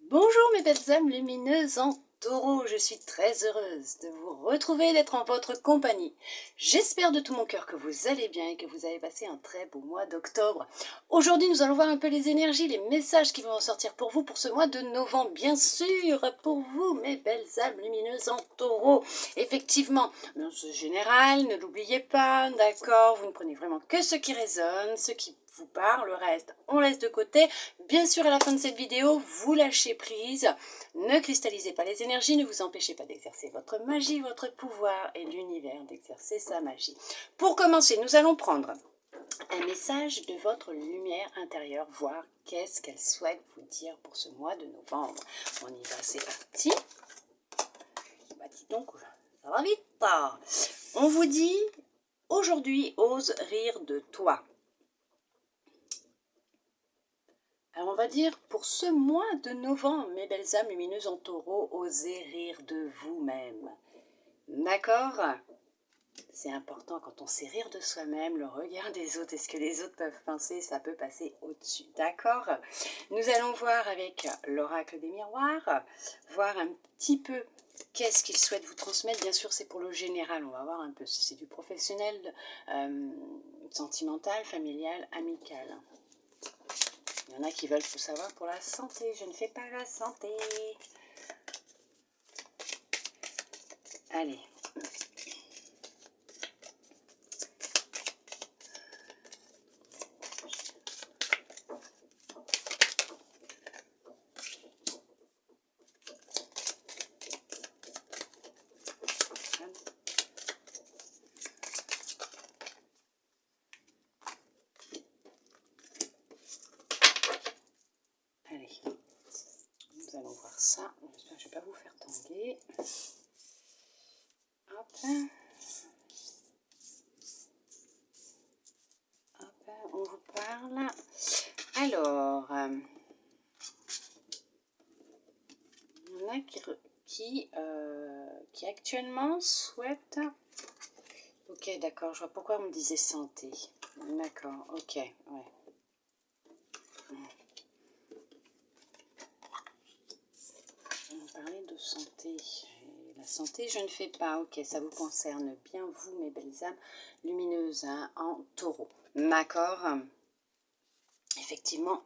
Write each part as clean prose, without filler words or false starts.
Bonjour mes belles âmes lumineuses en taureau, je suis très heureuse de vous retrouver, d'être en votre compagnie. J'espère de tout mon cœur que vous allez bien et que vous avez passé un très beau mois d'octobre. Aujourd'hui nous allons voir un peu les énergies, les messages qui vont en sortir pour vous pour ce mois de novembre. Bien sûr, pour vous mes belles âmes lumineuses en taureau. Effectivement, dans ce général, ne l'oubliez pas, d'accord, vous ne prenez vraiment que ce qui résonne, ce qui vous parle, le reste on laisse de côté. Bien sûr, à la fin de cette vidéo, vous lâchez prise, ne cristallisez pas les énergies, ne vous empêchez pas d'exercer votre magie, votre pouvoir et l'univers d'exercer sa magie. Pour commencer, nous allons prendre un message de votre lumière intérieure, voir qu'est-ce qu'elle souhaite vous dire pour ce mois de novembre. On y va, c'est parti. Bah dis donc, ça va vite. On vous dit, aujourd'hui, ose rire de toi. Alors on va dire, pour ce mois de novembre, mes belles âmes lumineuses en taureau, osez rire de vous-même. D'accord? C'est important quand on sait rire de soi-même, le regard des autres et ce que les autres peuvent penser, ça peut passer au-dessus. D'accord? Nous allons voir avec l'oracle des miroirs, voir un petit peu qu'est-ce qu'il souhaite vous transmettre. Bien sûr, c'est pour le général, on va voir un peu si c'est du professionnel, sentimental, familial, amical. Il y en a qui veulent tout savoir pour la santé. Je ne fais pas la santé. Allez. Allez. Nous allons voir ça. J'espère que je ne vais pas vous faire tanguer. Hop. Hop. On vous parle. Alors. Il y en a qui actuellement souhaitent... Ok, d'accord. Je vois pourquoi on me disait santé. D'accord, ok. Ouais. On va parler de santé. La santé, je ne fais pas. Ok, ça vous concerne bien, vous, mes belles âmes lumineuses, hein, en taureau. D'accord. Effectivement,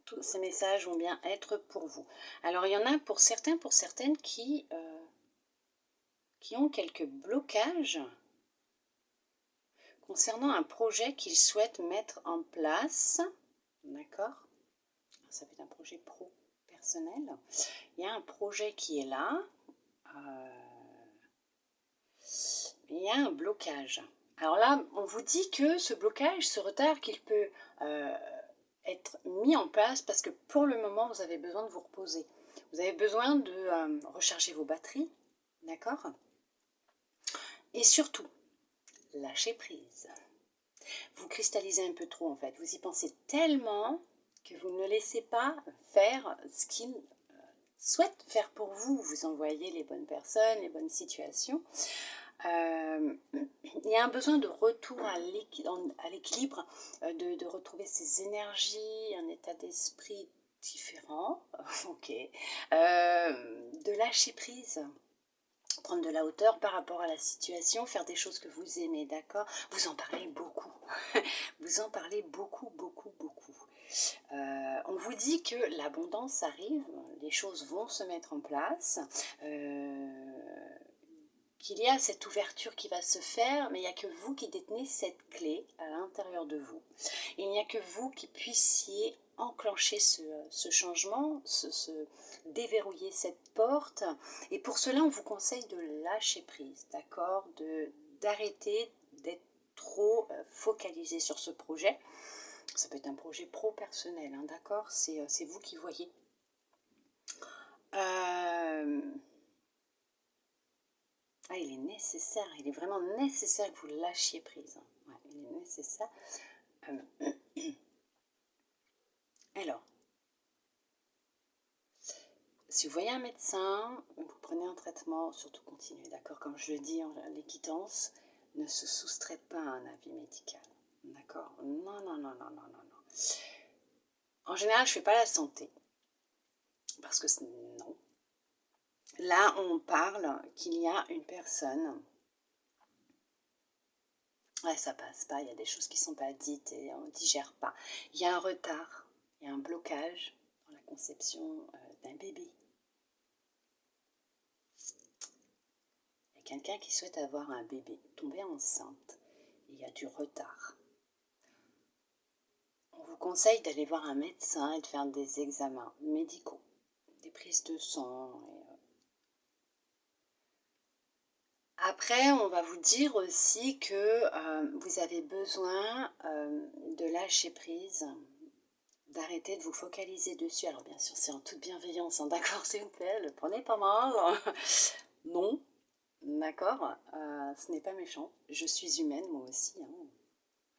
tous ces messages vont bien être pour vous. Alors, il y en a pour certains, pour certaines qui ont quelques blocages concernant un projet qu'ils souhaitent mettre en place. D'accord? Ça peut être un projet pro personnel. Il y a un projet qui est là. Il y a un blocage. Alors là, on vous dit que ce blocage, ce retard, qu'il peut être mis en place parce que pour le moment, vous avez besoin de vous reposer. Vous avez besoin de recharger vos batteries, d'accord? Et surtout, lâcher prise. Vous cristallisez un peu trop en fait. Vous y pensez tellement que vous ne laissez pas faire ce qu'il souhaite faire pour vous. Vous envoyez les bonnes personnes, les bonnes situations. Il y a un besoin de retour à l'équilibre, de retrouver ses énergies, un état d'esprit différent, ok, de lâcher prise, prendre de la hauteur par rapport à la situation, faire des choses que vous aimez, d'accord? Vous en parlez beaucoup, vous en parlez beaucoup, beaucoup, beaucoup. On vous dit que l'abondance arrive, les choses vont se mettre en place, qu'il y a cette ouverture qui va se faire, mais il n'y a que vous qui détenez cette clé à l'intérieur de vous. Il n'y a que vous qui puissiez enclencher ce changement, déverrouiller cette porte. Et pour cela, on vous conseille de lâcher prise, d'accord, d'arrêter d'être trop focalisé sur ce projet. Ça peut être un projet pro-personnel, hein, d'accord, c'est vous qui voyez. Il est nécessaire, il est vraiment nécessaire que vous lâchiez prise. Ouais, il est nécessaire. Alors, si vous voyez un médecin, vous prenez un traitement, surtout continuez, d'accord? Comme je le dis, les quittances ne se soustraient pas à un avis médical, d'accord? Non, non, non, non, non, non, non. En général, je ne fais pas la santé. parce que non. Là, on parle qu'il y a une personne. Ouais, ça passe pas, il y a des choses qui ne sont pas dites et on ne digère pas. Il y a un retard, il y a un blocage dans la conception d'un bébé. Il y a quelqu'un qui souhaite avoir un bébé, tomber enceinte, et il y a du retard. On vous conseille d'aller voir un médecin et de faire des examens médicaux, des prises de sang. Après, on va vous dire aussi que vous avez besoin de lâcher prise, d'arrêter de vous focaliser dessus. Alors bien sûr, c'est en toute bienveillance, hein, d'accord, s'il vous plaît, le prenez pas mal. Non, d'accord, ce n'est pas méchant. Je suis humaine, moi aussi, hein.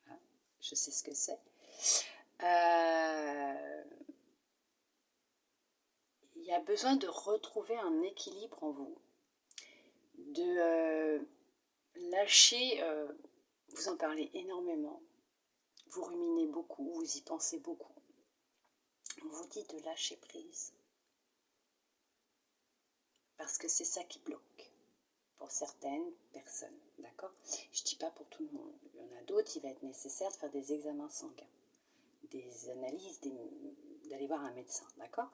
Voilà, je sais ce que c'est. Il y a besoin de retrouver un équilibre en vous, de lâcher, vous en parlez énormément, vous ruminez beaucoup, vous y pensez beaucoup. On vous dit de lâcher prise, parce que c'est ça qui bloque pour certaines personnes, d'accord? Je ne dis pas pour tout le monde. Il y en a d'autres, il va être nécessaire de faire des examens sanguins, des analyses, d'aller voir un médecin, d'accord?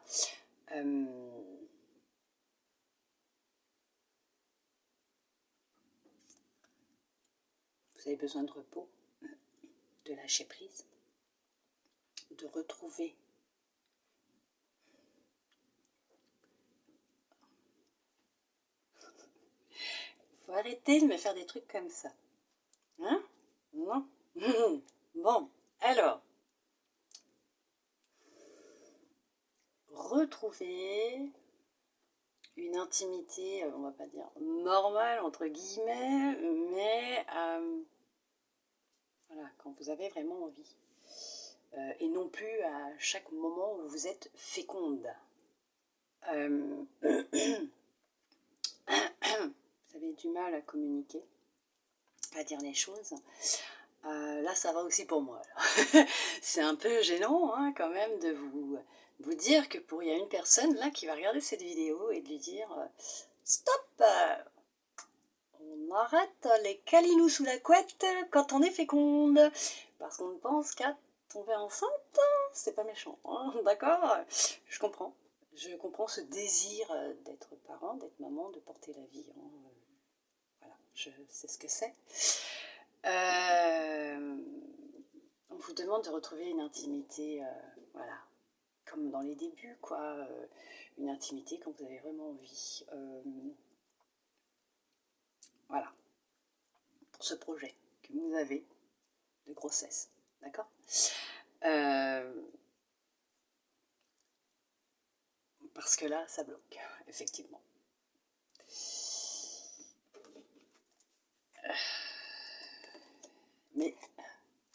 Vous avez besoin de repos, de lâcher prise, de retrouver. Faut arrêter de me faire des trucs comme ça. Hein? Non? Bon, alors, retrouver une intimité, on va pas dire normale, entre guillemets, mais voilà, quand vous avez vraiment envie. Et non plus à chaque moment où vous êtes féconde. Vous avez du mal à communiquer, à dire les choses. Là, ça va aussi pour moi. C'est un peu gênant, hein, quand même, de vous dire que il y a une personne là qui va regarder cette vidéo et de lui dire stop, on arrête les câlinous sous la couette quand on est féconde, parce qu'on pense qu'à tomber enceinte, c'est pas méchant, hein, d'accord? Je comprends ce désir d'être parent, d'être maman, de porter la vie, hein. Voilà, je sais ce que c'est. On vous demande de retrouver une intimité, voilà, comme dans les débuts, quoi, une intimité quand vous avez vraiment envie. Voilà, pour ce projet que vous avez de grossesse, d'accord? Parce que là, ça bloque, effectivement. Mais,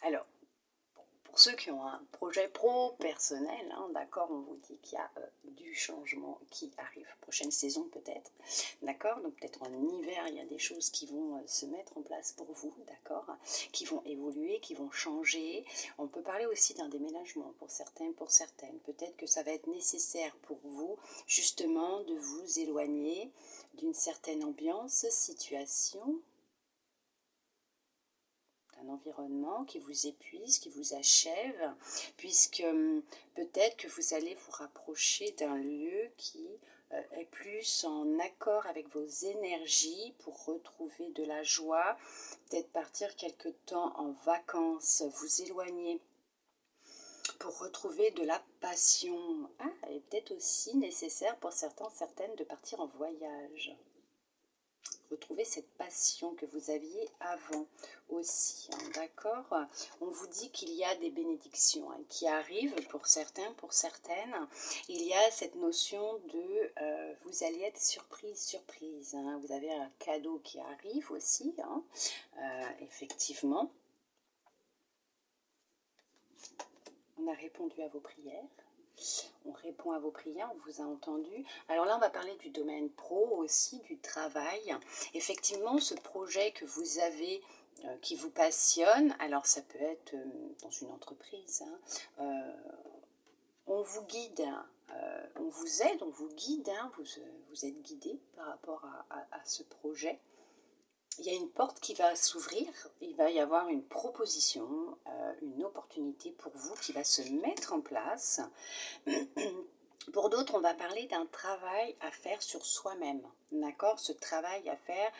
alors, pour ceux qui ont un projet pro personnel, hein, d'accord, on vous dit qu'il y a du changement qui arrive, prochaine saison peut-être, d'accord, donc peut-être en hiver, il y a des choses qui vont se mettre en place pour vous, d'accord, qui vont évoluer, qui vont changer. On peut parler aussi d'un déménagement pour certains, pour certaines. Peut-être que ça va être nécessaire pour vous, justement, de vous éloigner d'une certaine ambiance, situation, un environnement qui vous épuise, qui vous achève, puisque peut-être que vous allez vous rapprocher d'un lieu qui est plus en accord avec vos énergies pour retrouver de la joie, peut-être partir quelque temps en vacances, vous éloigner pour retrouver de la passion. Ah, et peut-être aussi nécessaire pour certains, certaines de partir en voyage. Retrouver cette passion que vous aviez avant aussi, hein, d'accord? On vous dit qu'il y a des bénédictions, hein, qui arrivent pour certains, pour certaines. Il y a cette notion de vous allez être surprise, surprise, hein. Vous avez un cadeau qui arrive aussi, hein, effectivement. On a répondu à vos prières. On répond à vos prières, on vous a entendu. Alors là, on va parler du domaine pro aussi, du travail. Effectivement, ce projet que vous avez qui vous passionne, alors ça peut être dans une entreprise, hein, on vous guide on vous aide, on vous guide, hein, vous êtes guidé par rapport à ce projet. Il y a une porte qui va s'ouvrir, il va y avoir une proposition, une opportunité pour vous qui va se mettre en place. Pour d'autres, on va parler d'un travail à faire sur soi-même, d'accord? Ce travail à faire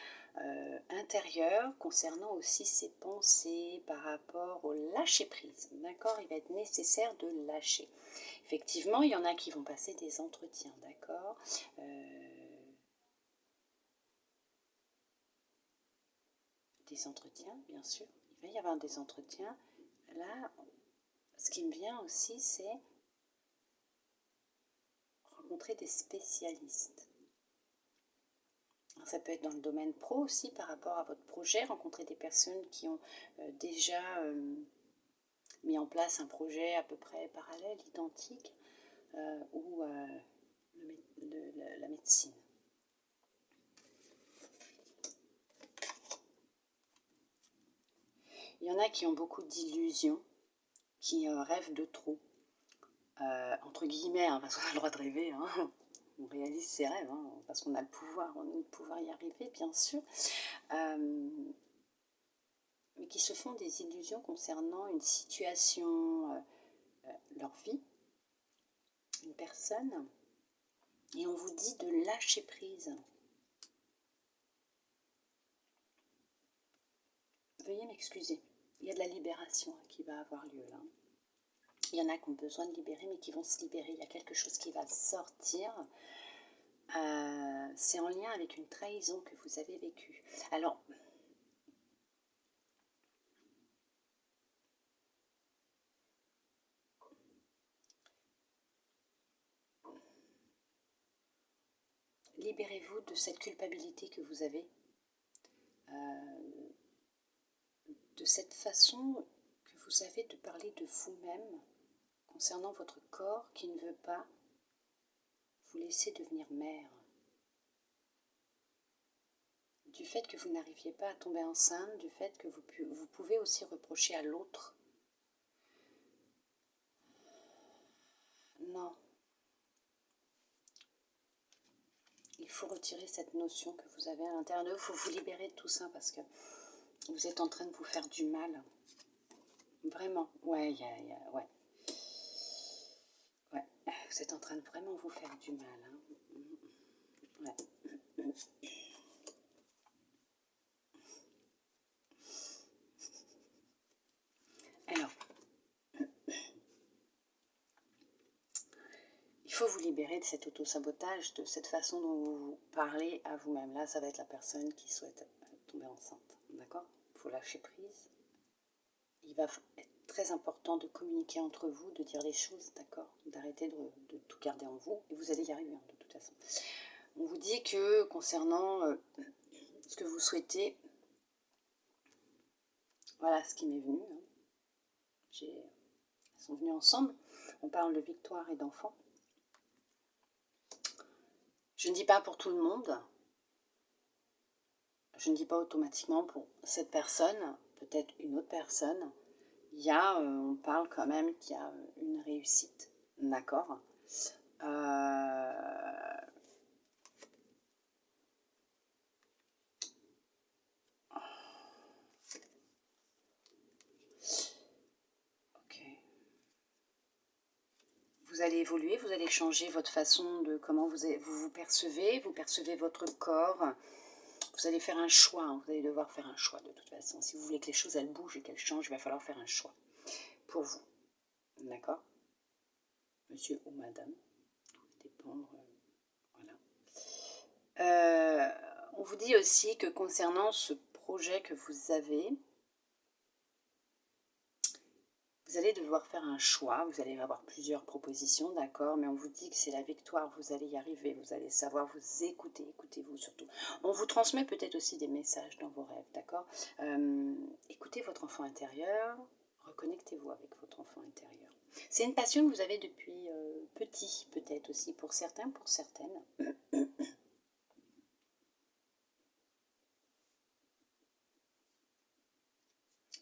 intérieur concernant aussi ses pensées par rapport au lâcher-prise, d'accord? Il va être nécessaire de lâcher. Effectivement, il y en a qui vont passer des entretiens, d'accord? Des entretiens, bien sûr. Il va y avoir des entretiens. Là, ce qui me vient aussi, c'est rencontrer des spécialistes. Ça peut être dans le domaine pro aussi par rapport à votre projet, rencontrer des personnes qui ont déjà mis en place un projet à peu près parallèle, identique, ou la médecine. Il y en a qui ont beaucoup d'illusions, qui rêvent de trop, entre guillemets, hein, parce qu'on a le droit de rêver, hein. On réalise ses rêves, hein, parce qu'on a le pouvoir, on a le pouvoir y arriver, bien sûr. Mais qui se font des illusions concernant une situation, leur vie, une personne, et on vous dit de lâcher prise. Veuillez m'excuser, il y a de la libération qui va avoir lieu là. Il y en a qui ont besoin de libérer, mais qui vont se libérer. Il y a quelque chose qui va sortir. C'est en lien avec une trahison que vous avez vécue. Alors, libérez-vous de cette culpabilité que vous avez, de cette façon que vous avez de parler de vous-même concernant votre corps qui ne veut pas vous laisser devenir mère. Du fait que vous n'arriviez pas à tomber enceinte, du fait que vous pouvez aussi reprocher à l'autre. Non. Il faut retirer cette notion que vous avez à l'intérieur de vous. Il faut vous libérer de tout ça parce que vous êtes en train de vous faire du mal. Vraiment. Ouais, ouais. Ouais. Vous êtes en train de vraiment vous faire du mal. Hein. Ouais. Alors, il faut vous libérer de cet auto-sabotage, de cette façon dont vous parlez à vous-même. Là, ça va être la personne qui souhaite tomber enceinte. D'accord? Il faut lâcher prise. Il va être très important de communiquer entre vous, de dire les choses, d'accord? D'arrêter de tout garder en vous. Et vous allez y arriver, hein, de toute façon. On vous dit que concernant ce que vous souhaitez, voilà ce qui m'est venu. Hein. Elles sont venues ensemble. On parle de victoire et d'enfant. Je ne dis pas pour tout le monde. Je ne dis pas automatiquement pour cette personne, peut-être une autre personne. Il y a, on parle quand même qu'il y a une réussite, d'accord. Ok. Vous allez évoluer, vous allez changer votre façon de comment vous percevez votre corps. Vous allez faire un choix, hein, vous allez devoir faire un choix de toute façon. Si vous voulez que les choses elles bougent et qu'elles changent, il va falloir faire un choix pour vous. D'accord? Monsieur ou madame, tout va dépendre. Voilà. On vous dit aussi que concernant ce projet que vous avez, vous allez devoir faire un choix, vous allez avoir plusieurs propositions, d'accord, mais on vous dit que c'est la victoire, vous allez y arriver, vous allez savoir vous écouter, écoutez-vous surtout. On vous transmet peut-être aussi des messages dans vos rêves, d'accord. Écoutez votre enfant intérieur, reconnectez-vous avec votre enfant intérieur. C'est une passion que vous avez depuis petit, peut-être aussi, pour certains, pour certaines.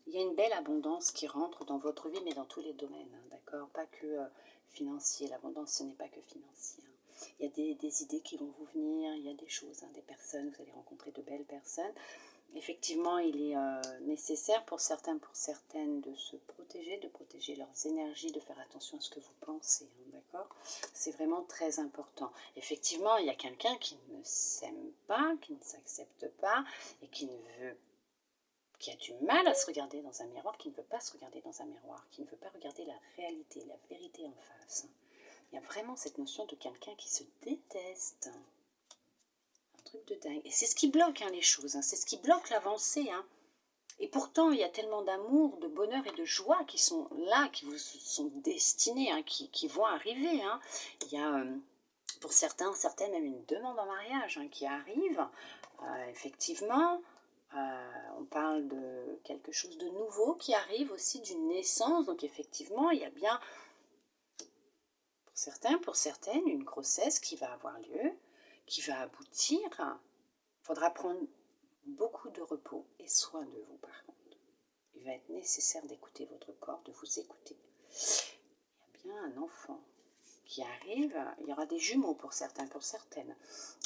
Il y a une belle abondance qui rentre dans votre vie, mais dans tous les domaines, hein, d'accord? Pas que financier. L'abondance, ce n'est pas que financier. Hein. Il y a des idées qui vont vous venir, il y a des choses, hein, des personnes, vous allez rencontrer de belles personnes. Effectivement, il est nécessaire pour certains, pour certaines de se protéger, de protéger leurs énergies, de faire attention à ce que vous pensez, hein, d'accord? C'est vraiment très important. Effectivement, il y a quelqu'un qui ne s'aime pas, qui ne s'accepte pas et qui a du mal à se regarder dans un miroir, qui ne veut pas se regarder dans un miroir, qui ne veut pas regarder la réalité, la vérité en face. Il y a vraiment cette notion de quelqu'un qui se déteste. Truc de dingue. Et c'est ce qui bloque hein, les choses, hein. C'est ce qui bloque l'avancée. Hein. Et pourtant, il y a tellement d'amour, de bonheur et de joie qui sont là, qui vous sont destinés, hein, qui vont arriver. Hein. Il y a pour certains, certaines même une demande en mariage hein, qui arrive. Effectivement, on parle de quelque chose de nouveau qui arrive aussi d'une naissance. Donc effectivement, il y a bien, pour certains, pour certaines, une grossesse qui va avoir lieu, qui va aboutir. Il faudra prendre beaucoup de repos et soin de vous par contre. Il va être nécessaire d'écouter votre corps, de vous écouter. Il y a bien un enfant qui arrive, il y aura des jumeaux pour certains, pour certaines.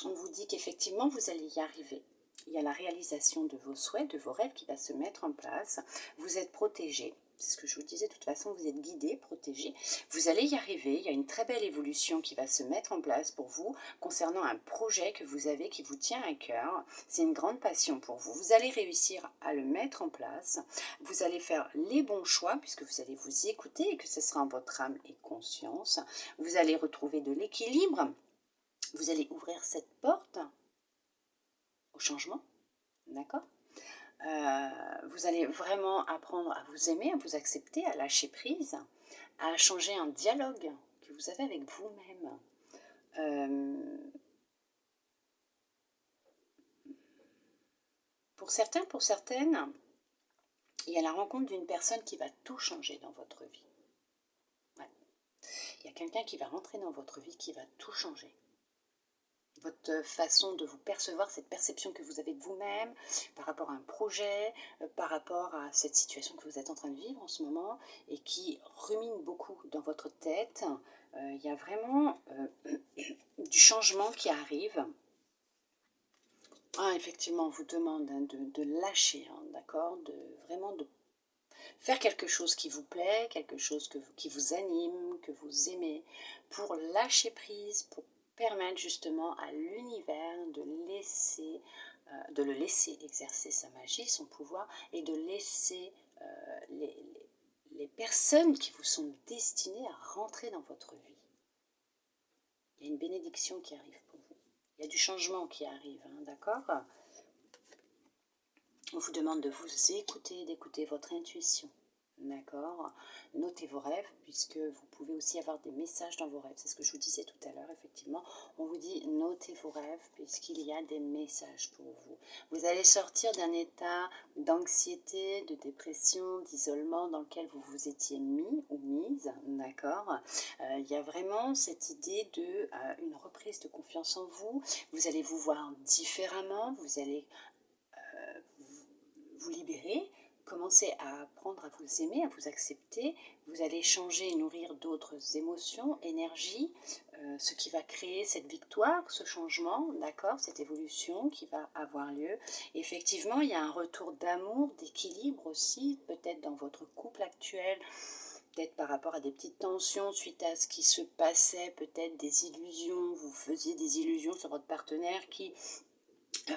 On vous dit qu'effectivement vous allez y arriver. Il y a la réalisation de vos souhaits, de vos rêves qui va se mettre en place. Vous êtes protégé. C'est ce que je vous disais, de toute façon, vous êtes guidé, protégé. Vous allez y arriver. Il y a une très belle évolution qui va se mettre en place pour vous concernant un projet que vous avez qui vous tient à cœur. C'est une grande passion pour vous. Vous allez réussir à le mettre en place. Vous allez faire les bons choix puisque vous allez vous écouter et que ce sera en votre âme et conscience. Vous allez retrouver de l'équilibre. Vous allez ouvrir cette porte au changement. D'accord ? Vous allez vraiment apprendre à vous aimer, à vous accepter, à lâcher prise, à changer un dialogue que vous avez avec vous-même. Pour certains, pour certaines, il y a la rencontre d'une personne qui va tout changer dans votre vie. Ouais. Il y a quelqu'un qui va rentrer dans votre vie qui va tout changer. Votre façon de vous percevoir, cette perception que vous avez de vous-même, par rapport à un projet, par rapport à cette situation que vous êtes en train de vivre en ce moment et qui rumine beaucoup dans votre tête. Il y a vraiment du changement qui arrive. Ah, effectivement, on vous demande hein, de lâcher, hein, d'accord, vraiment de faire quelque chose qui vous plaît, quelque chose qui vous anime, que vous aimez, pour lâcher prise, pour permettre justement à l'univers de le laisser exercer sa magie, son pouvoir, et de laisser les personnes qui vous sont destinées à rentrer dans votre vie. Il y a une bénédiction qui arrive pour vous. Il y a du changement qui arrive, hein, d'accord ? On vous demande de vous écouter, d'écouter votre intuition. D'accord. Notez vos rêves, puisque vous pouvez aussi avoir des messages dans vos rêves. C'est ce que je vous disais tout à l'heure, effectivement. On vous dit, notez vos rêves, puisqu'il y a des messages pour vous. Vous allez sortir d'un état d'anxiété, de dépression, d'isolement dans lequel vous vous étiez mis ou mise. D'accord. Il y a vraiment cette idée de une reprise de confiance en vous. Vous allez vous voir différemment. Vous allez vous libérer, commencez à apprendre à vous aimer, à vous accepter, vous allez changer et nourrir d'autres émotions, énergies, ce qui va créer cette victoire, ce changement, d'accord, cette évolution qui va avoir lieu. Effectivement, il y a un retour d'amour, d'équilibre aussi, peut-être dans votre couple actuel, peut-être par rapport à des petites tensions suite à ce qui se passait, peut-être des illusions, vous faisiez des illusions sur votre partenaire qui...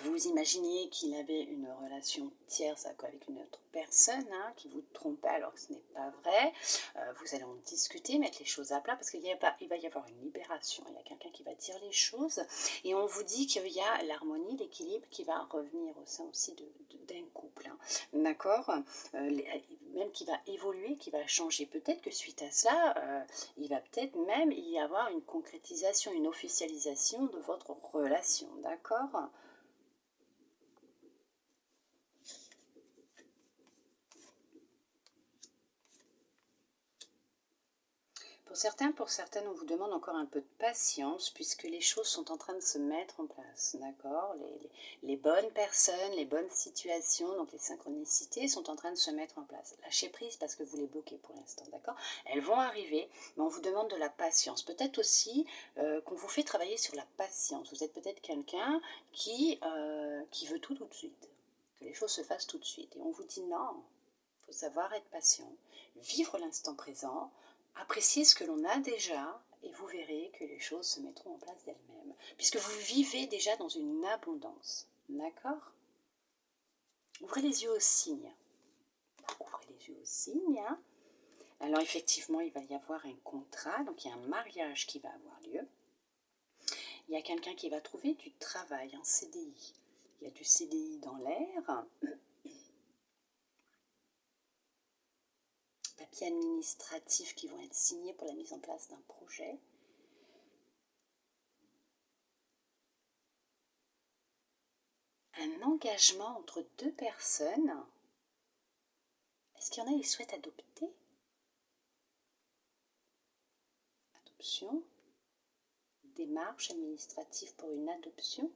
Vous imaginiez qu'il avait une relation tierce avec une autre personne hein, qui vous trompait alors que ce n'est pas vrai. Vous allez en discuter, mettre les choses à plat parce qu'il va y avoir une libération. Il y a quelqu'un qui va dire les choses et on vous dit qu'il y a l'harmonie, l'équilibre qui va revenir au sein aussi d'un couple. Hein. D'accord même qui va évoluer, qui va changer. Peut-être que suite à ça, il va peut-être même y avoir une concrétisation, une officialisation de votre relation. D'accord ? Pour certains, pour certaines, on vous demande encore un peu de patience puisque les choses sont en train de se mettre en place, d'accord, les bonnes personnes, les bonnes situations, donc les synchronicités sont en train de se mettre en place. Lâchez prise parce que vous les bloquez pour l'instant, d'accord. Elles vont arriver, mais on vous demande de la patience. Peut-être aussi qu'on vous fait travailler sur la patience. Vous êtes peut-être quelqu'un qui veut tout de suite, que les choses se fassent tout de suite. Et on vous dit non, il faut savoir être patient, vivre l'instant présent, appréciez ce que l'on a déjà et vous verrez que les choses se mettront en place d'elles-mêmes. Puisque vous vivez déjà dans une abondance. D'accord? Ouvrez les yeux aux signes. Ouvrez les yeux aux signes. Hein. Alors effectivement, il va y avoir un contrat, donc il y a un mariage qui va avoir lieu. Il y a quelqu'un qui va trouver du travail, un CDI. Il y a du CDI dans l'air. Papiers administratifs qui vont être signés pour la mise en place d'un projet. Un engagement entre deux personnes. Est-ce qu'il y en a qui souhaitent adopter? Adoption. Démarche administrative pour une adoption.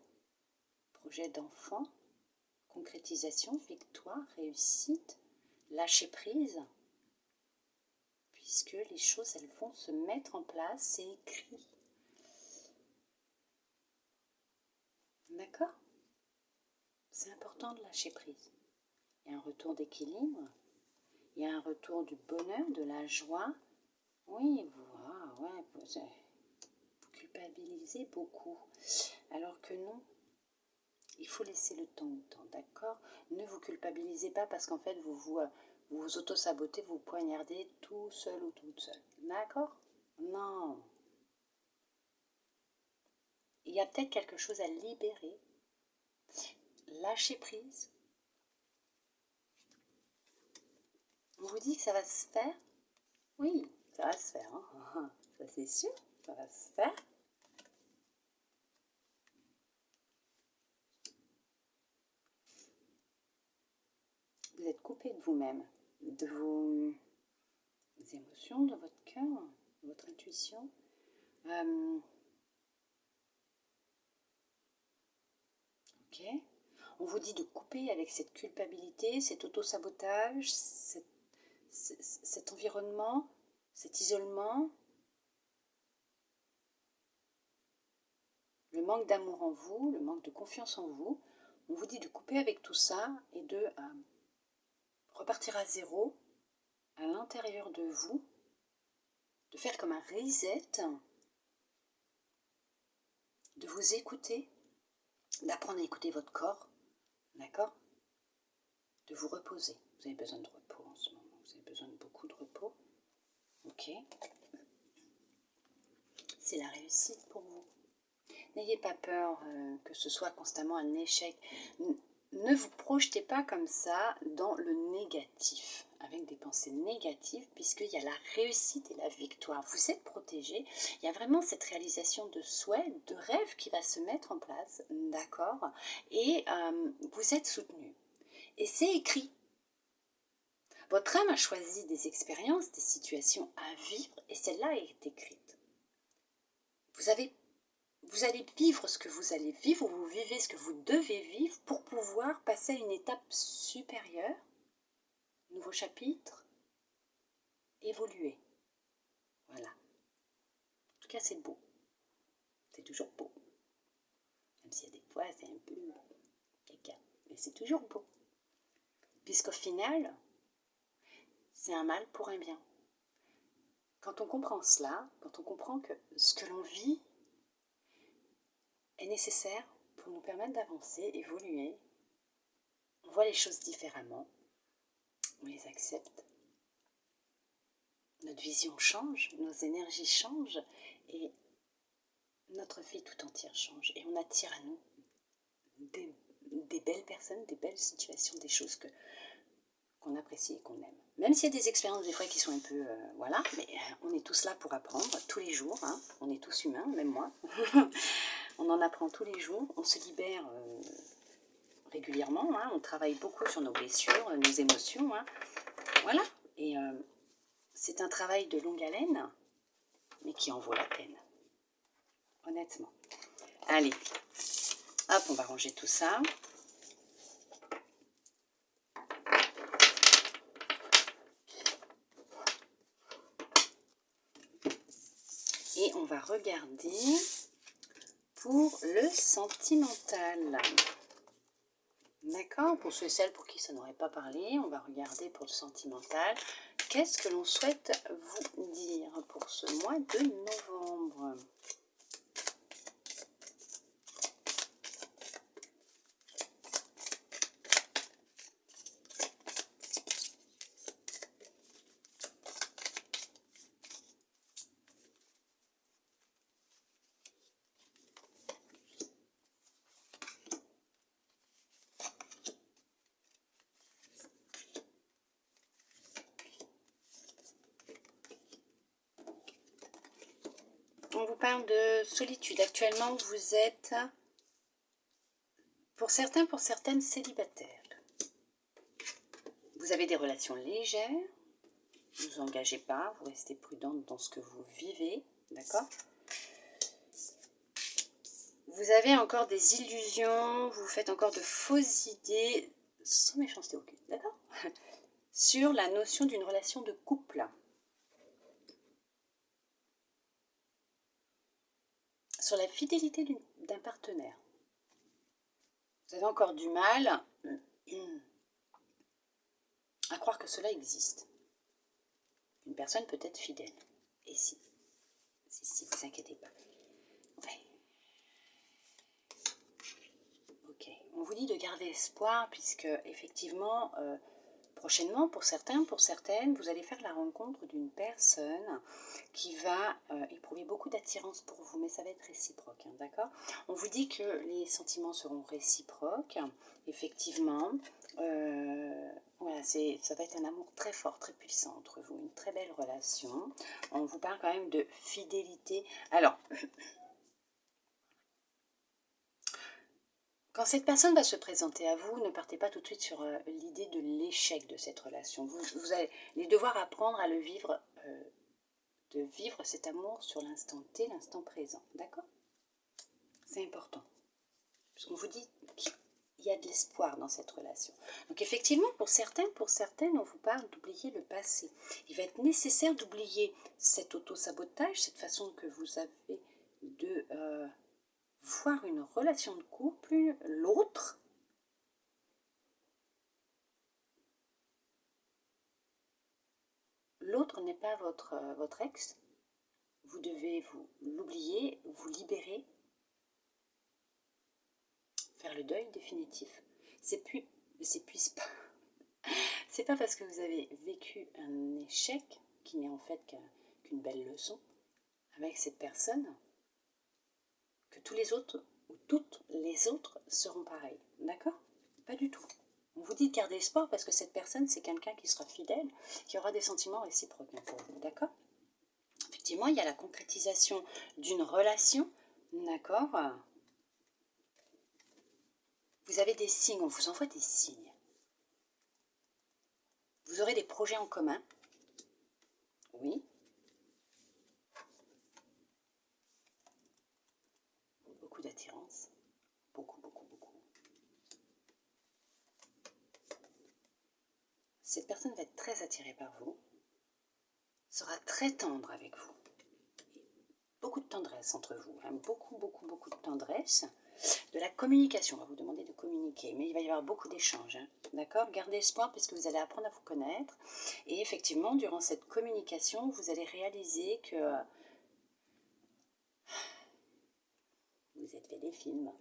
Projet d'enfant. Concrétisation, victoire, réussite. Lâcher prise. Puisque les choses, elles vont se mettre en place, c'est écrit. D'accord? C'est important de lâcher prise. Il y a un retour d'équilibre. Il y a un retour du bonheur, de la joie. Oui, vous culpabilisez beaucoup. Alors que non, il faut laisser le temps au temps, d'accord? Ne vous culpabilisez pas parce qu'en fait, vous auto-sabotez, vous poignardez tout seul ou toute seule. D'accord? Non. Il y a peut-être quelque chose à libérer. Lâchez prise. On vous dit que ça va se faire? Oui, ça va se faire. Hein. Ça c'est sûr, ça va se faire. Vous êtes coupé de vous-même, de vos émotions, de votre cœur, de votre intuition. Ok. On vous dit de couper avec cette culpabilité, cet auto-sabotage, cet environnement, cet isolement, le manque d'amour en vous, le manque de confiance en vous. On vous dit de couper avec tout ça et de repartir à zéro à l'intérieur de vous, de faire comme un reset, de vous écouter, d'apprendre à écouter votre corps, d'accord? De vous reposer. Vous avez besoin de repos en ce moment, vous avez besoin de beaucoup de repos. Ok? C'est la réussite pour vous. N'ayez pas peur que ce soit constamment un échec. Ne vous projetez pas comme ça dans le négatif, avec des pensées négatives, puisqu'il y a la réussite et la victoire. Vous êtes protégé. Il y a vraiment cette réalisation de souhait, de rêve qui va se mettre en place, d'accord? Et vous êtes soutenu. Et c'est écrit. Votre âme a choisi des expériences, des situations à vivre, et celle-là est écrite. Vous allez vivre ce que vous allez vivre, ou vous vivez ce que vous devez vivre pour pouvoir passer à une étape supérieure, nouveau chapitre, évoluer. Voilà. En tout cas, c'est beau. C'est toujours beau. Même s'il y a des fois, c'est un peu caca. Mais c'est toujours beau. Puisqu'au final, c'est un mal pour un bien. Quand on comprend cela, quand on comprend que ce que l'on vit est nécessaire pour nous permettre d'avancer, évoluer, on voit les choses différemment, on les accepte. Notre vision change, nos énergies changent et notre vie tout entière change. Et on attire à nous des belles personnes, des belles situations, des choses qu'on apprécie et qu'on aime. Même s'il y a des expériences des fois qui sont un peu... voilà, mais on est tous là pour apprendre tous les jours. Hein. On est tous humains, même moi. On en apprend tous les jours. On se libère régulièrement. Hein. On travaille beaucoup sur nos blessures, nos émotions. Hein. Voilà. Et c'est un travail de longue haleine. mais qui en vaut la peine. Honnêtement. Allez, hop, on va ranger tout ça. Et on va regarder pour le sentimental. D'accord? Pour ceux et celles pour qui ça n'aurait pas parlé, on va regarder pour le sentimental. Qu'est-ce que l'on souhaite vous dire pour ce mois de novembre? On vous parle de solitude. Actuellement, vous êtes, pour certains, pour certaines, célibataires. Vous avez des relations légères. Ne vous engagez pas. Vous restez prudente dans ce que vous vivez. D'accord? Vous avez encore des illusions. Vous faites encore de fausses idées. Sans méchanceté aucune. D'accord? Sur la notion d'une relation de couple. Sur la fidélité d'un partenaire. Vous avez encore du mal à croire que cela existe. Une personne peut être fidèle. Et si, vous inquiétez pas. Ouais. Ok, on vous dit de garder espoir puisque effectivement, prochainement, pour certains, pour certaines, vous allez faire la rencontre d'une personne qui va éprouver beaucoup d'attirance pour vous, mais ça va être réciproque, hein, d'accord? On vous dit que les sentiments seront réciproques, effectivement. Voilà, ça va être un amour très fort, très puissant entre vous, une très belle relation. On vous parle quand même de fidélité. Alors, quand cette personne va se présenter à vous, ne partez pas tout de suite sur l'idée de l'échec de cette relation. Vous allez devoir apprendre à le vivre, de vivre cet amour sur l'instant T, l'instant présent. D'accord? C'est important. Parce qu'on vous dit qu'il y a de l'espoir dans cette relation. Donc effectivement, pour certains, pour certaines, on vous parle d'oublier le passé. Il va être nécessaire d'oublier cet auto-sabotage, cette façon que vous avez de voir une relation de couple, l'autre. L'autre n'est pas votre ex. Vous devez l'oublier, vous libérer, faire le deuil définitif. C'est pas. C'est pas parce que vous avez vécu un échec qui n'est en fait qu'une belle leçon avec cette personne que tous les autres ou toutes les autres seront pareils. D'accord? Pas du tout. On vous dit de garder espoir parce que cette personne, c'est quelqu'un qui sera fidèle, qui aura des sentiments réciproques pour vous. D'accord? Effectivement, il y a la concrétisation d'une relation. D'accord? Vous avez des signes, on vous envoie des signes. Vous aurez des projets en commun. Oui. Beaucoup d'attirance. Beaucoup, beaucoup, beaucoup. Cette personne va être très attirée par vous. Sera très tendre avec vous. Beaucoup de tendresse entre vous. Hein. Beaucoup, beaucoup, beaucoup de tendresse. De la communication. On va vous demander de communiquer. Mais il va y avoir beaucoup d'échanges. Hein. D'accord? Gardez espoir puisque vous allez apprendre à vous connaître. Et effectivement, durant cette communication, vous allez réaliser que vous êtes fait des films.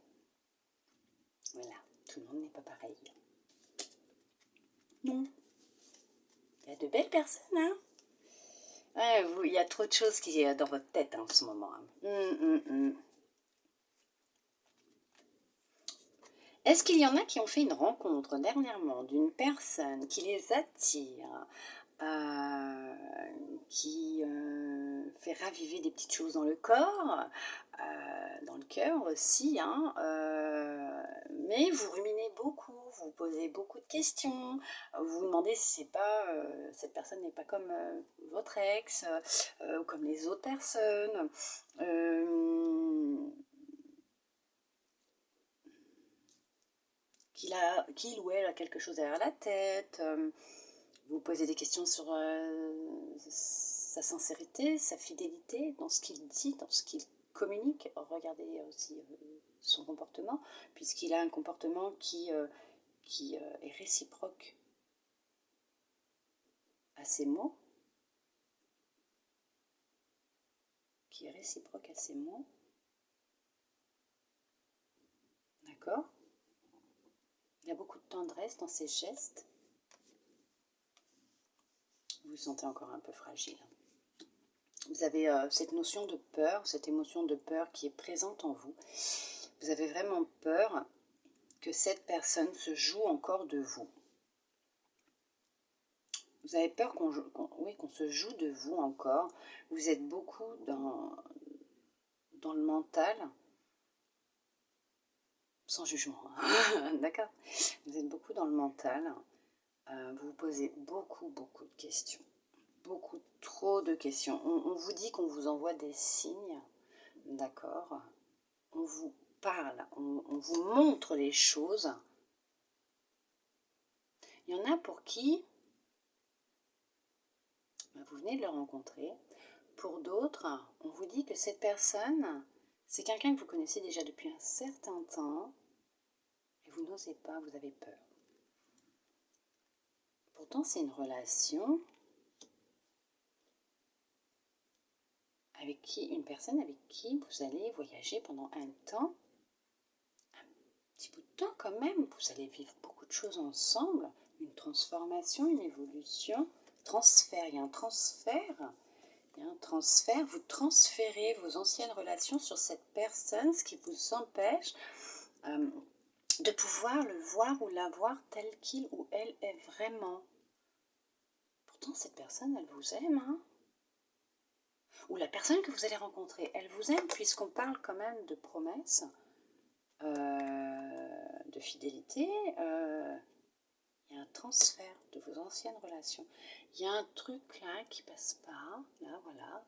Voilà, tout le monde n'est pas pareil. Non. Il y a de belles personnes, hein? Ouais, il y a trop de choses qui sont dans votre tête hein, en ce moment. Hein. Est-ce qu'il y en a qui ont fait une rencontre dernièrement d'une personne qui les attire, qui fait raviver des petites choses dans le corps, dans le cœur aussi, hein, mais vous ruminez beaucoup, vous posez beaucoup de questions, vous vous demandez si c'est pas, cette personne n'est pas comme votre ex, ou comme les autres personnes. Qu'il ou elle a quelque chose derrière la tête. Vous posez des questions sur sa sincérité, sa fidélité dans ce qu'il dit, dans ce qu'il communique. Regardez aussi son comportement, puisqu'il a un comportement qui est réciproque à ses mots. D'accord? Il y a beaucoup de tendresse dans ses gestes. Vous vous sentez encore un peu fragile. Vous avez cette notion de peur, cette émotion de peur qui est présente en vous. Vous avez vraiment peur que cette personne se joue encore de vous. Vous avez peur qu'on se joue de vous encore. Vous êtes beaucoup dans le mental, sans jugement, hein. D'accord? Vous êtes beaucoup dans le mental. Vous vous posez beaucoup de questions. Beaucoup trop de questions. On vous dit qu'on vous envoie des signes, d'accord? On vous parle, on vous montre les choses. Il y en a pour qui vous venez de le rencontrer. Pour d'autres, on vous dit que cette personne, c'est quelqu'un que vous connaissez déjà depuis un certain temps et vous n'osez pas, vous avez peur. Pourtant, c'est une relation une personne avec qui vous allez voyager pendant un temps, un petit bout de temps quand même. Vous allez vivre beaucoup de choses ensemble, une transformation, une évolution, transfert. Il y a un transfert. Vous transférez vos anciennes relations sur cette personne, ce qui vous empêche de pouvoir le voir ou la voir tel qu'il ou elle est vraiment. Pourtant, cette personne, elle vous aime, hein? Ou la personne que vous allez rencontrer, elle vous aime, puisqu'on parle quand même de promesses, de fidélité. Il y a un transfert de vos anciennes relations. Il y a un truc là qui passe pas. Là, voilà.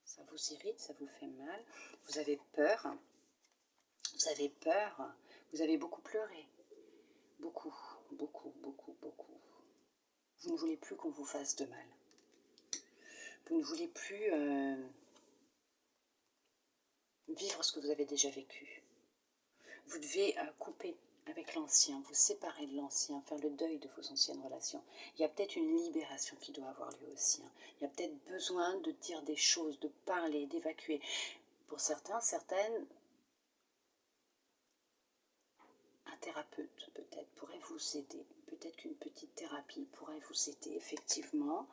Ça vous irrite, ça vous fait mal. Vous avez peur. Vous avez beaucoup pleuré. Beaucoup. Vous ne voulez plus qu'on vous fasse de mal. Vous ne voulez plus vivre ce que vous avez déjà vécu. Vous devez couper avec l'ancien, vous séparer de l'ancien, faire le deuil de vos anciennes relations. Il y a peut-être une libération qui doit avoir lieu aussi. Il y a peut-être besoin de dire des choses, de parler, d'évacuer. Pour certains, certaines, un thérapeute peut-être pourrait vous aider. Peut-être qu'une petite thérapie pourrait vous aider, effectivement.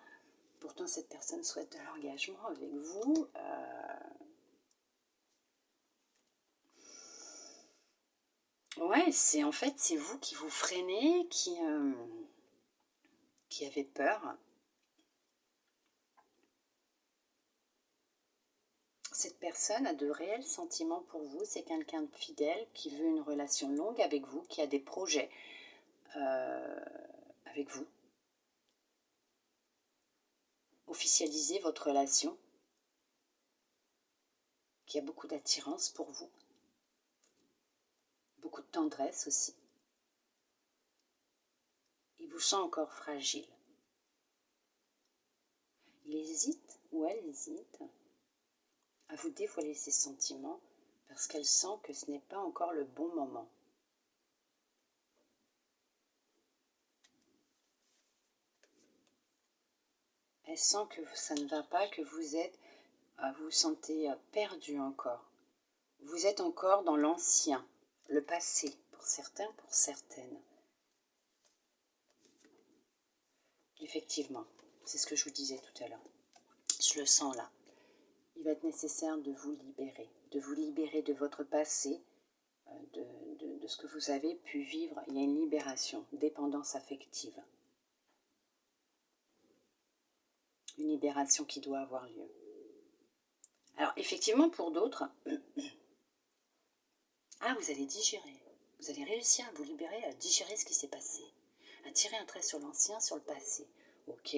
Pourtant, cette personne souhaite de l'engagement avec vous. Ouais, c'est vous qui vous freinez, qui avez peur. Cette personne a de réels sentiments pour vous. C'est quelqu'un de fidèle qui veut une relation longue avec vous, qui a des projets avec vous. Officialisez votre relation, qui a beaucoup d'attirance pour vous. Beaucoup de tendresse aussi. Il vous sent encore fragile. Il hésite ou elle hésite à vous dévoiler ses sentiments parce qu'elle sent que ce n'est pas encore le bon moment. Elle sent que ça ne va pas, que vous vous sentez perdu encore. Vous êtes encore dans l'ancien, le passé, pour certains, pour certaines. Effectivement, c'est ce que je vous disais tout à l'heure. Je le sens là. Il va être nécessaire de vous libérer de votre passé, de ce que vous avez pu vivre. Il y a une libération, dépendance affective. Une libération qui doit avoir lieu. Alors effectivement, pour d'autres, vous allez digérer. Vous allez réussir à vous libérer, à digérer ce qui s'est passé, à tirer un trait sur l'ancien, sur le passé. Ok?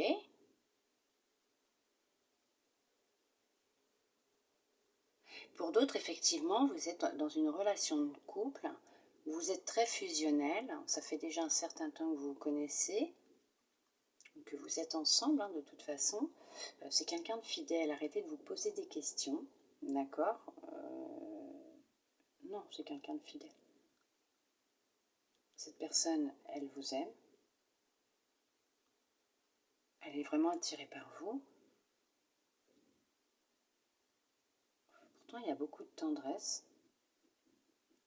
Pour d'autres, effectivement, vous êtes dans une relation de couple, vous êtes très fusionnel, ça fait déjà un certain temps que vous vous connaissez, que vous êtes ensemble de toute façon. C'est quelqu'un de fidèle, arrêtez de vous poser des questions, d'accord? Non, c'est quelqu'un de fidèle. Cette personne, elle vous aime, elle est vraiment attirée par vous. Pourtant, il y a beaucoup de tendresse,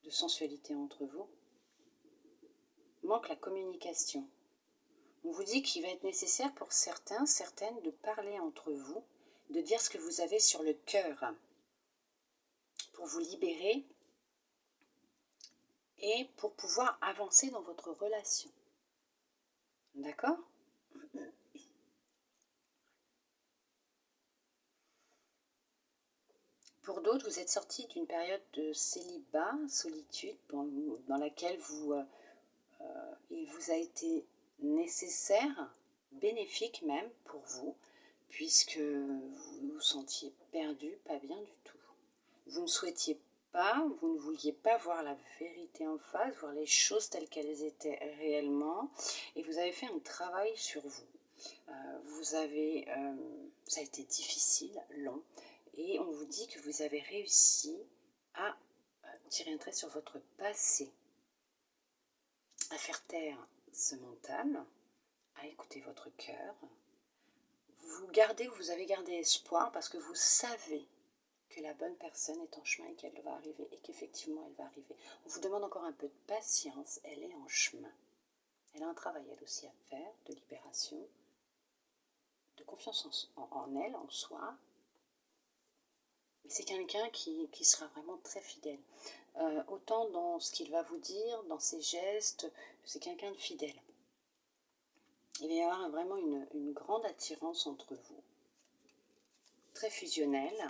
de sensualité entre vous. Il manque la communication. On vous dit qu'il va être nécessaire pour certains, certaines, de parler entre vous, de dire ce que vous avez sur le cœur, pour vous libérer et pour pouvoir avancer dans votre relation. D'accord? Pour d'autres, vous êtes sorti d'une période de célibat, solitude, dans laquelle il vous a été nécessaire, bénéfique même pour vous, puisque vous vous sentiez perdu, pas bien du tout. Vous ne souhaitiez pas, vous ne vouliez pas voir la vérité en face, voir les choses telles qu'elles étaient réellement, et vous avez fait un travail sur vous. Ça a été difficile, long, et on vous dit que vous avez réussi à tirer un trait sur votre passé, à faire taire ce mental, à écouter votre cœur. Vous avez gardé espoir parce que vous savez que la bonne personne est en chemin et qu'elle va arriver, et qu'effectivement elle va arriver. On vous demande encore un peu de patience, elle est en chemin. Elle a un travail elle aussi à faire, de libération, de confiance en elle, en soi. Mais c'est quelqu'un qui sera vraiment très fidèle. Autant dans ce qu'il va vous dire, dans ses gestes, c'est quelqu'un de fidèle. Il va y avoir vraiment une grande attirance entre vous. Très fusionnelle.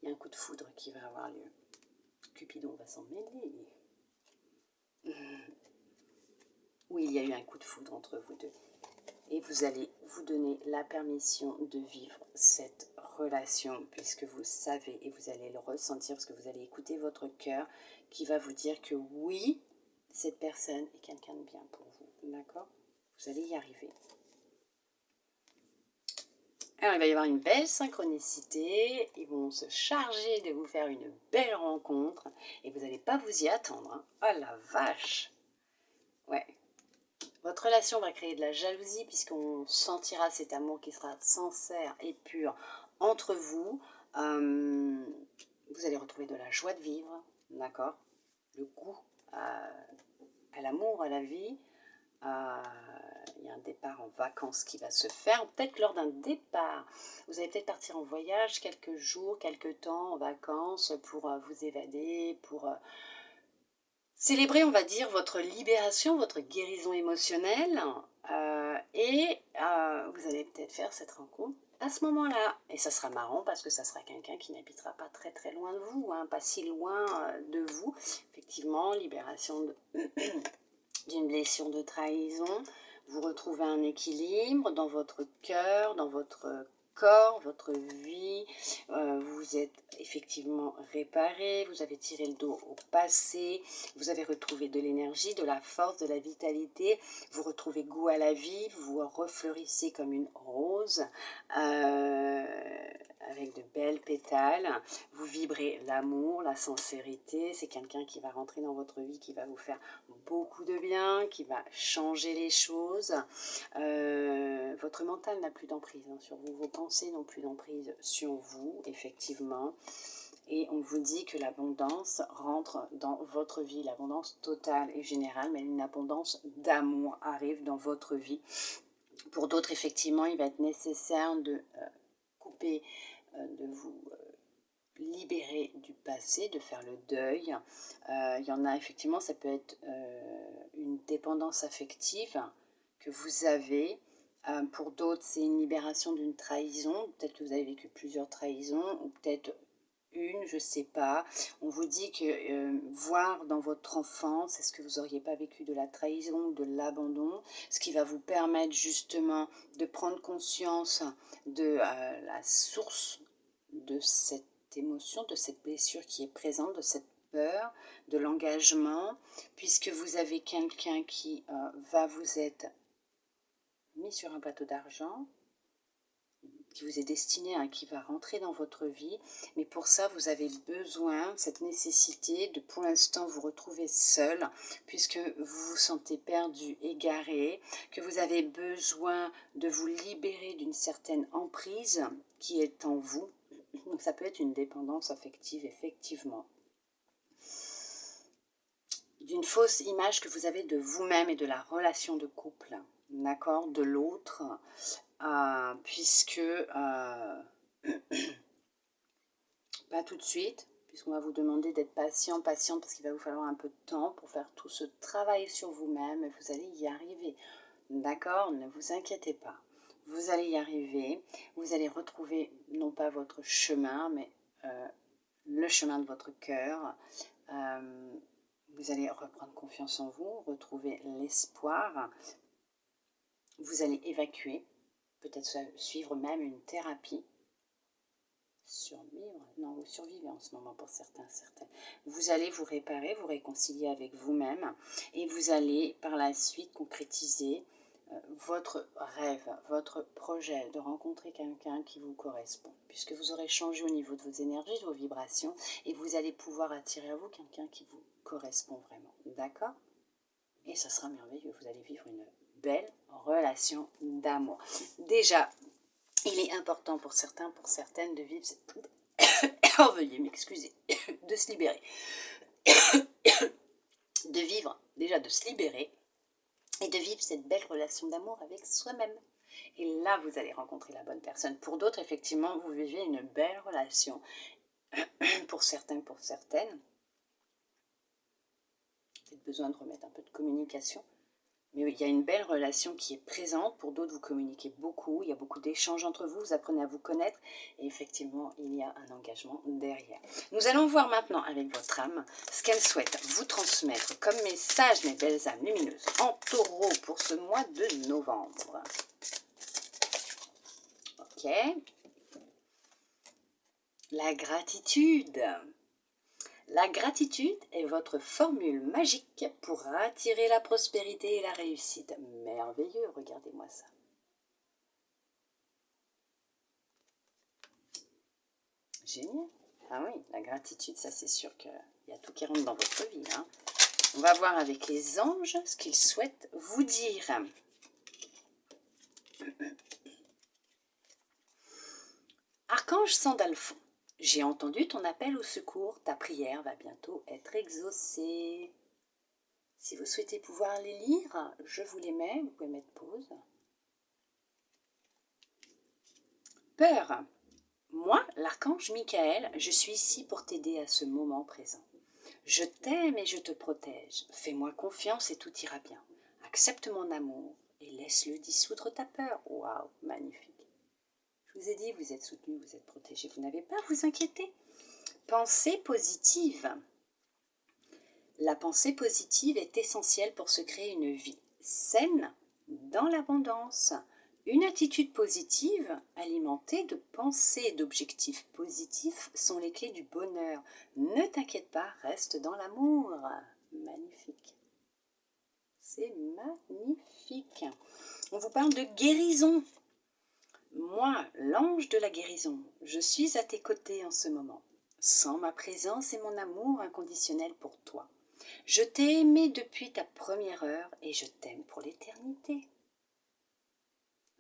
Il y a un coup de foudre qui va avoir lieu. Cupidon va s'en mêler. Oui, il y a eu un coup de foudre entre vous deux. Et vous allez vous donner la permission de vivre cette relation, puisque vous savez et vous allez le ressentir, parce que vous allez écouter votre cœur qui va vous dire que oui, cette personne est quelqu'un de bien pour vous. D'accord? Vous allez y arriver. Alors, il va y avoir une belle synchronicité. Ils vont se charger de vous faire une belle rencontre. Et vous n'allez pas vous y attendre. Oh la vache! Ouais. Votre relation va créer de la jalousie puisqu'on sentira cet amour qui sera sincère et pur entre vous. Vous allez retrouver de la joie de vivre, d'accord? Le goût à l'amour, à la vie. Il y a un départ en vacances qui va se faire. Peut-être lors d'un départ, vous allez peut-être partir en voyage quelques jours, quelques temps en vacances pour vous évader, pour célébrer, on va dire, votre libération, votre guérison émotionnelle. Vous allez peut-être faire cette rencontre à ce moment-là. Et ça sera marrant parce que ça sera quelqu'un qui n'habitera pas très très loin de vous, pas si loin de vous. Effectivement, libération d'une blessure de trahison. Vous retrouvez un équilibre dans votre cœur, dans votre corps, votre vie. Vous êtes effectivement réparé, vous avez tiré le dos au passé, vous avez retrouvé de l'énergie, de la force, de la vitalité, vous retrouvez goût à la vie, vous refleurissez comme une rose avec de belles pétales, vous vibrez l'amour, la sincérité, c'est quelqu'un qui va rentrer dans votre vie, qui va vous faire beaucoup de bien, qui va changer les choses. Votre mental n'a plus d'emprise sur vous, vos pensées n'ont plus d'emprise sur vous, effectivement. Et on vous dit que l'abondance rentre dans votre vie, l'abondance totale et générale, mais une abondance d'amour arrive dans votre vie. Pour d'autres, effectivement, il va être nécessaire de couper, de vous libérer du passé, de faire le deuil. Il y en a effectivement, ça peut être une dépendance affective que vous avez. Pour d'autres, c'est une libération d'une trahison. Peut-être que vous avez vécu plusieurs trahisons, ou peut-être une, je ne sais pas. On vous dit que voir dans votre enfance, est-ce que vous n'auriez pas vécu de la trahison ou de l'abandon, ce qui va vous permettre justement de prendre conscience de la source de cette émotion, de cette blessure qui est présente, de cette peur, de l'engagement, puisque vous avez quelqu'un qui va vous être mis sur un plateau d'argent, qui vous est destiné, qui va rentrer dans votre vie, mais pour ça vous avez besoin, cette nécessité de pour l'instant vous retrouver seul, puisque vous vous sentez perdu, égaré, que vous avez besoin de vous libérer d'une certaine emprise qui est en vous. Donc ça peut être une dépendance affective, effectivement, d'une fausse image que vous avez de vous-même et de la relation de couple, d'accord, de l'autre, puisque pas tout de suite, puisqu'on va vous demander d'être patiente, parce qu'il va vous falloir un peu de temps pour faire tout ce travail sur vous-même, et vous allez y arriver, d'accord, ne vous inquiétez pas, vous allez y arriver, vous allez retrouver non pas votre chemin, mais le chemin de votre cœur. Vous allez reprendre confiance en vous, retrouver l'espoir, vous allez évacuer, peut-être suivre même une thérapie, vous survivez en ce moment pour certaines. Vous allez vous réparer, vous réconcilier avec vous-même et vous allez par la suite concrétiser votre rêve, votre projet de rencontrer quelqu'un qui vous correspond, puisque vous aurez changé au niveau de vos énergies, de vos vibrations, et vous allez pouvoir attirer à vous quelqu'un qui vous correspond vraiment, d'accord? Et ça sera merveilleux, vous allez vivre une belle relation d'amour. Déjà, il est important pour certains, pour certaines de vivre cette... Oh, veuillez m'excuser, de se libérer. De vivre, déjà de se libérer, et de vivre cette belle relation d'amour avec soi-même. Et là, vous allez rencontrer la bonne personne. Pour d'autres, effectivement, vous vivez une belle relation. Pour certains, pour certaines, peut-être besoin de remettre un peu de communication. Mais il y a une belle relation qui est présente. Pour d'autres, vous communiquez beaucoup. Il y a beaucoup d'échanges entre vous. Vous apprenez à vous connaître. Et effectivement, il y a un engagement derrière. Nous allons voir maintenant avec votre âme ce qu'elle souhaite vous transmettre comme message, mes belles âmes lumineuses, en taureau pour ce mois de novembre. Ok. La gratitude. La gratitude est votre formule magique pour attirer la prospérité et la réussite. Merveilleux, regardez-moi ça. Génial. Ah oui, la gratitude, ça c'est sûr qu'il y a tout qui rentre dans votre vie. Hein. On va voir avec les anges ce qu'ils souhaitent vous dire. Archange Sandalphon, j'ai entendu ton appel au secours, ta prière va bientôt être exaucée. Si vous souhaitez pouvoir les lire, je vous les mets, vous pouvez mettre pause. Peur. Moi, l'archange Michael, je suis ici pour t'aider à ce moment présent. Je t'aime et je te protège. Fais-moi confiance et tout ira bien. Accepte mon amour et laisse-le dissoudre ta peur. Waouh, magnifique. Je vous ai dit, vous êtes soutenu, vous êtes protégé, vous n'avez pas à vous inquiéter. Pensée positive. La pensée positive est essentielle pour se créer une vie saine dans l'abondance. Une attitude positive, alimentée de pensées et d'objectifs positifs, sont les clés du bonheur. Ne t'inquiète pas, reste dans l'amour. Magnifique. C'est magnifique. On vous parle de guérison. Moi, l'ange de la guérison, je suis à tes côtés en ce moment. Sens ma présence et mon amour inconditionnel pour toi. Je t'ai aimé depuis ta première heure et je t'aime pour l'éternité.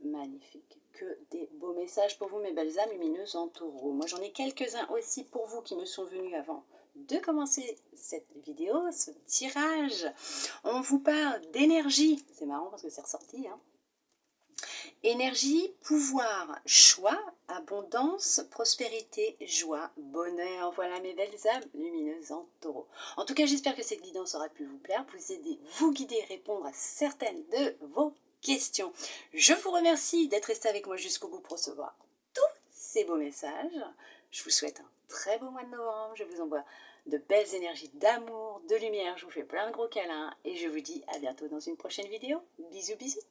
Magnifique. Que des beaux messages pour vous, mes belles âmes lumineuses en taureau. Moi, j'en ai quelques-uns aussi pour vous qui me sont venus avant de commencer cette vidéo, ce tirage. On vous parle d'énergie. C'est marrant parce que c'est ressorti, hein. Énergie, pouvoir, choix, abondance, prospérité, joie, bonheur. Voilà mes belles âmes lumineuses en taureau. En tout cas, j'espère que cette guidance aura pu vous plaire, vous aider, vous guider, répondre à certaines de vos questions. Je vous remercie d'être resté avec moi jusqu'au bout pour recevoir tous ces ces beaux messages. Je vous souhaite un très beau mois de novembre. Je vous envoie de belles énergies d'amour, de lumière. Je vous fais plein de gros câlins et je vous dis à bientôt dans une prochaine vidéo. Bisous, bisous.